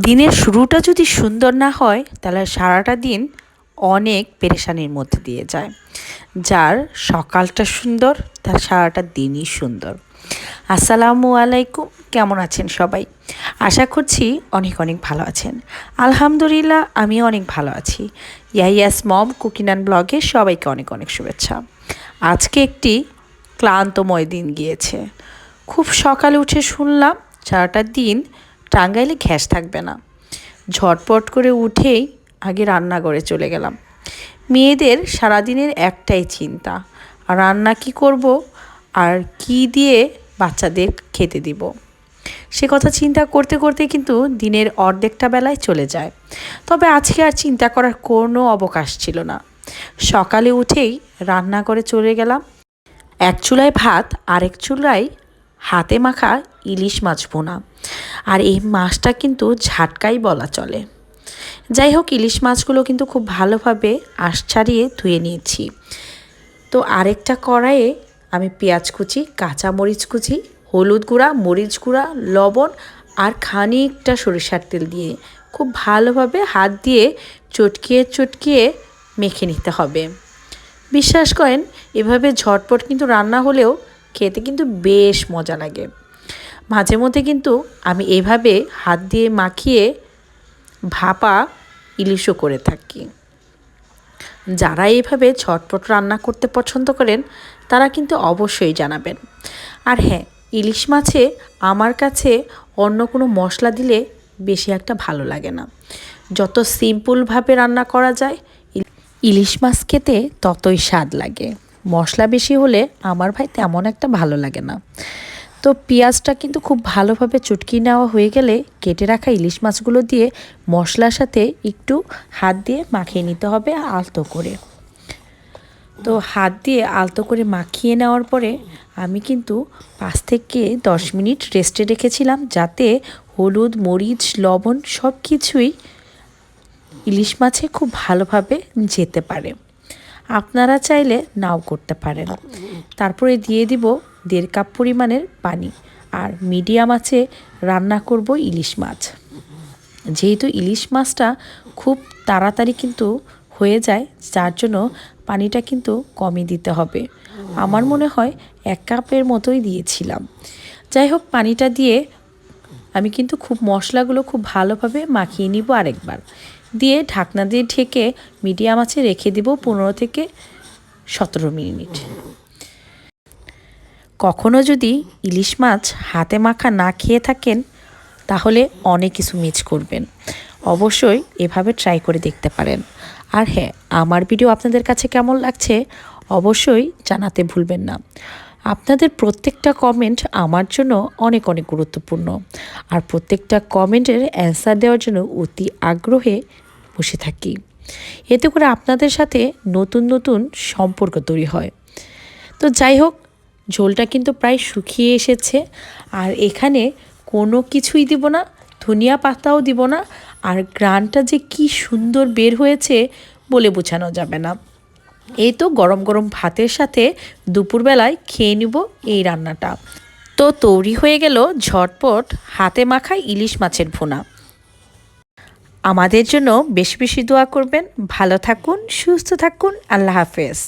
দিনের শুরুটা যদি সুন্দর না হয় তাহলে সারাটা দিন অনেক পেরেশানির মধ্যে দিয়ে যায়। যার সকালটা সুন্দর তার সারাটা দিনই সুন্দর। আসসালামু আলাইকুম, কেমন আছেন সবাই? আশা করছি অনেক অনেক ভালো আছেন। আলহামদুলিল্লাহ আমিও অনেক ভালো আছি। ইয়াস মম কুকিং অ্যান্ড ব্লগে সবাইকে অনেক অনেক শুভেচ্ছা। আজকে একটি ক্লান্তময় দিন গিয়েছে। খুব সকালে উঠে শুনলাম সারাটা দিন টাঙ্গাইলে গ্যাস থাকবে না। ঝটপট করে উঠেই আগে রান্নাঘরে চলে গেলাম। মেয়েদের সারাদিনের একটাই চিন্তা, রান্না কি করব আর কি দিয়ে বাচ্চাদের খেতে দিব। সে কথা চিন্তা করতে করতে কিন্তু দিনের অর্ধেকটা বেলায় চলে যায়। তবে আজকে আর চিন্তা করার কোনো অবকাশ ছিল না। সকালে উঠেই রান্নাঘরে চলে গেলাম। এক চুলায় ভাত, আরেক চুলায় হাতে মাখা ইলিশ মাছ ভুনা। আর এই মাছটা কিন্তু ঝাটকাই বলা চলে। যাই হোক, ইলিশ মাছগুলো কিন্তু খুব ভালোভাবে আঁশ ছাড়িয়ে ধুয়ে নিয়েছি। তো আরেকটা কড়াইয়ে আমি পেঁয়াজ কুচি, কাঁচা মরিচ কুচি, হলুদ গুঁড়া, মরিচ গুঁড়া, লবণ আর খানিকটা সরিষার তেল দিয়ে খুব ভালোভাবে হাত দিয়ে চটকিয়ে চটকিয়ে মেখে নিতে হবে। বিশ্বাস করেন, এভাবে ঝটপট কিন্তু রান্না হলেও খেতে কিন্তু বেশ মজা লাগে। মাঝে মধ্যে কিন্তু আমি এভাবে হাত দিয়ে মাখিয়ে ভাপা ইলিশও করে থাকি। যারা এইভাবে ঝটপট রান্না করতে পছন্দ করেন তারা কিন্তু অবশ্যই জানাবেন। আর হ্যাঁ, ইলিশ মাছে আমার কাছে অন্য কোনো মশলা দিলে বেশি একটা ভালো লাগে না। যত সিম্পলভাবে রান্না করা যায় ইলিশ মাছ খেতে ততই স্বাদ লাগে। মশলা বেশি হলে আমার ভাই তেমন একটা ভালো লাগে না। তো পেঁয়াজটা কিন্তু খুব ভালোভাবে চটকিয়ে নেওয়া হয়ে গেলে কেটে রাখা ইলিশ মাছগুলো দিয়ে মশলার সাথে একটু হাত দিয়ে মাখিয়ে নিতে হবে আলতো করে। তো হাত দিয়ে আলতো করে মাখিয়ে নেওয়ার পরে আমি কিন্তু 5 থেকে 10 মিনিট রেস্টে রেখেছিলাম, যাতে হলুদ, মরিচ, লবণ সব কিছুই ইলিশ মাছে খুব ভালোভাবে যেতে পারে। আপনারা চাইলে নাও করতে পারেন। তারপরে দিয়ে দিব 1.5 কাপ পরিমাণের পানি। আর মিডিয়াম আঁচে রান্না করব ইলিশ মাছ। যেহেতু ইলিশ মাছটা খুব তাড়াতাড়ি কিন্তু হয়ে যায়, যার জন্য পানিটা কিন্তু কমই দিতে হবে। আমার মনে হয় 1 কাপের মতোই দিয়েছিলাম। যাই হোক, পানিটা দিয়ে আমি কিন্তু খুব মশলাগুলো খুব ভালোভাবে মাখিয়ে নিব আরেকবার। দিয়ে ঢাকনা দিয়ে ঢেকে মিডিয়াম আঁচে রেখে দিব 15 থেকে 17 মিনিট। কখনো যদি ইলিশ মাছ হাতে মাখা না খেয়ে থাকেন তাহলে অনেক কিছু মিস করবেন। অবশ্যই এভাবে ট্রাই করে দেখতে পারেন। আর হ্যাঁ, আমার ভিডিও আপনাদের কাছে কেমন লাগছে অবশ্যই জানাতে ভুলবেন না। আপনাদের প্রত্যেকটা কমেন্ট আমার জন্য অনেক অনেক গুরুত্বপূর্ণ। আর প্রত্যেকটা কমেন্টের অ্যান্সার দেওয়ার জন্য অতি আগ্রহে বসে থাকি। এতে করে আপনাদের সাথে নতুন নতুন সম্পর্ক তৈরি হয়। তো যাই হোক, ঝোলটা কিন্তু প্রায় শুকিয়ে এসেছে। আর এখানে কোনো কিছুই দিব না, ধনিয়া পাতাও দিব না। আর গ্রানটা যে কি সুন্দর বের হয়েছে বলে বোঝানো যাবে না। এই তো গরম গরম ভাতের সাথে দুপুরবেলায় খেয়ে নিব এই রান্নাটা। তো তৈরি হয়ে গেল ঝটপট হাতে মাখা ইলিশ মাছের ভুনা। আমাদের জন্য বেশি বেশি দোয়া করবেন। ভালো থাকুন, সুস্থ থাকুন। আল্লাহ হাফেজ।